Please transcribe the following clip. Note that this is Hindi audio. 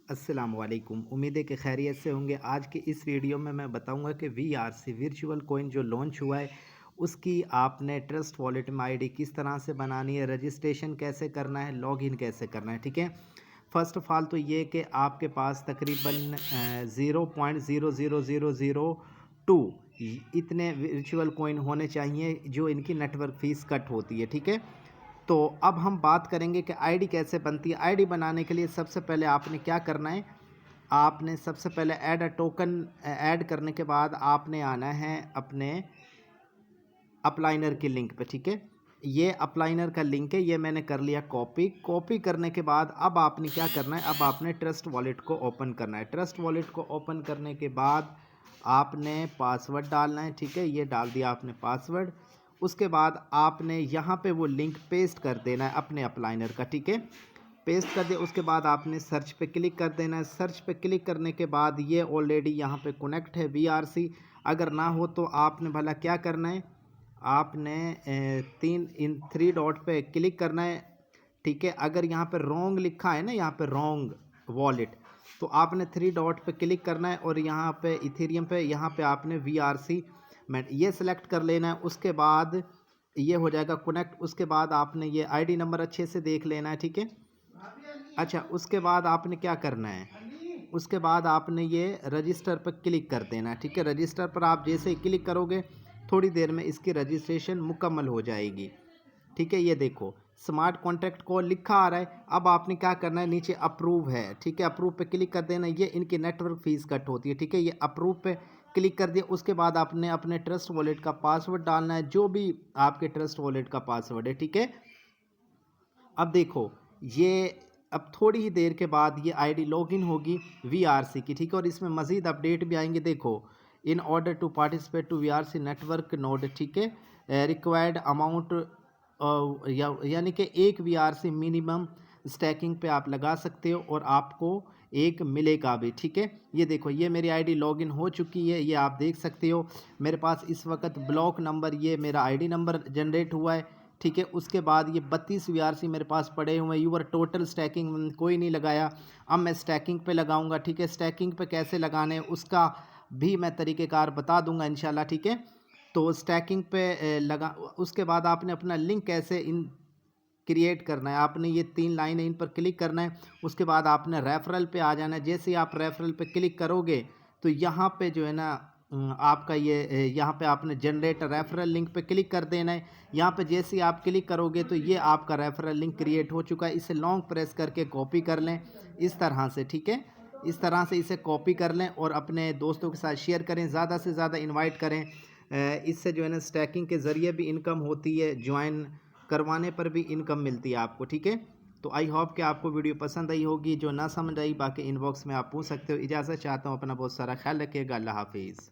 अस्सलामुअलैकुम। उम्मीद है कि खैरियत से होंगे। आज की इस वीडियो में मैं बताऊंगा कि VRC वर्चुअल कॉइन जो लॉन्च हुआ है उसकी आपने ट्रस्ट वॉलेट में आईडी किस तरह से बनानी है, रजिस्ट्रेशन कैसे करना है, लॉगिन कैसे करना है। ठीक है, फ़र्स्ट ऑफ़ ऑल तो ये कि आपके पास तकरीबन 0.00002 इतने वर्चुअल कॉइन होने चाहिए जो इनकी नेटवर्क फ़ीस कट होती है। ठीक है, तो अब हम बात करेंगे कि आईडी कैसे बनती है। आईडी बनाने के लिए सबसे पहले आपने क्या करना है, आपने सबसे पहले ऐड अ टोकन ऐड करने के बाद आपने आना है अपने अपलाइनर की लिंक पे। ठीक है, ये अपलाइनर का लिंक है, ये मैंने कर लिया कॉपी करने के बाद अब आपने क्या करना है, अब आपने ट्रस्ट वॉलेट को ओपन करना है। ट्रस्ट वॉलेट को ओपन करने के बाद आपने पासवर्ड डालना है। ठीक है, ये डाल दिया आपने पासवर्ड। उसके बाद आपने यहाँ पे वो लिंक पेस्ट कर देना है अपने अपलाइनर का। ठीक है, पेस्ट कर दिया। उसके बाद आपने सर्च पे क्लिक कर देना है। सर्च पे क्लिक करने के बाद ये ऑलरेडी यहाँ पे कनेक्ट है VRC। अगर ना हो तो आपने भला क्या करना है, आपने थ्री डॉट पे क्लिक करना है। ठीक है, अगर यहाँ पे रॉन्ग लिखा है ना, यहाँ पे रॉन्ग वॉलेट, तो आपने थ्री डॉट पे क्लिक करना है और यहाँ पे इथेरियम पे यहाँ पे आपने VRC में ये सेलेक्ट कर लेना है। उसके बाद ये हो जाएगा कनेक्ट। उसके बाद आपने ये आईडी नंबर अच्छे से देख लेना है। ठीक है, अच्छा, उसके बाद आपने क्या करना है, उसके बाद आपने ये रजिस्टर पर क्लिक कर देना है। ठीक है, रजिस्टर पर आप जैसे ही क्लिक करोगे थोड़ी देर में इसकी रजिस्ट्रेशन मुकम्मल हो जाएगी। ठीक है, ये देखो स्मार्ट कॉन्ट्रैक्ट को लिखा आ रहा है। अब आपने क्या करना है, नीचे अप्रूव है। ठीक है, अप्रूव पे क्लिक कर देना। ये इनकी नेटवर्क फीस कट होती है। ठीक है, ये अप्रूव पे क्लिक कर दिया। उसके बाद आपने अपने ट्रस्ट वॉलेट का पासवर्ड डालना है, जो भी आपके ट्रस्ट वॉलेट का पासवर्ड है। ठीक है, अब देखो ये अब थोड़ी ही देर के बाद ये आईडी लॉगिन होगी VRC की। ठीक है, और इसमें मज़ीद अपडेट भी आएंगे। देखो, in order to participate to VRC network node, ठीक है, रिक्वायर्ड अमाउंट यानी कि एक VRC मिनिमम स्टैकिंग पे आप लगा सकते हो और आपको एक मिलेगा भी। ठीक है, ये देखो ये मेरी आईडी लॉगिन हो चुकी है, ये आप देख सकते हो। मेरे पास इस वक्त ब्लॉक नंबर, ये मेरा आईडी नंबर जनरेट हुआ है। ठीक है, उसके बाद ये 32 VRC मेरे पास पड़े हुए हैं। यूर टोटल स्टैकिंग कोई नहीं लगाया। अब मैं स्टैकिंग पे लगाऊंगा। ठीक है, स्टैकिंग पे कैसे लगाने उसका भी मैं तरीक़ेकार बता दूंगा इंशाल्लाह। ठीक है, तो स्टैकिंग पे लगा, उसके बाद आपने अपना लिंक कैसे इन क्रिएट करना है, आपने ये 3 लाइन है इन पर क्लिक करना है। उसके बाद आपने रेफरल पे आ जाना है। जैसे ही आप रेफरल पे क्लिक करोगे तो यहाँ पे जो है ना आपका ये यहाँ पे आपने जनरेट रेफरल लिंक पे क्लिक कर देना है। यहाँ पे जैसे ही आप क्लिक करोगे तो ये आपका रेफरल लिंक क्रिएट हो चुका है। इसे लॉन्ग प्रेस करके कॉपी कर लें इस तरह से। ठीक है, इस तरह से इसे कॉपी कर लें और अपने दोस्तों के साथ शेयर करें, ज़्यादा से ज़्यादा इनवाइट करें। इससे जो है ना स्टैकिंग के ज़रिए भी इनकम होती है, ज्वाइन करवाने पर भी इनकम मिलती है आपको। ठीक है, तो आई होप कि आपको वीडियो पसंद आई होगी। जो ना समझ आई बाकी इनबॉक्स में आप पूछ सकते हो। इजाज़त चाहता हूँ, अपना बहुत सारा ख्याल रखिएगा। अल्लाह हाफिज़।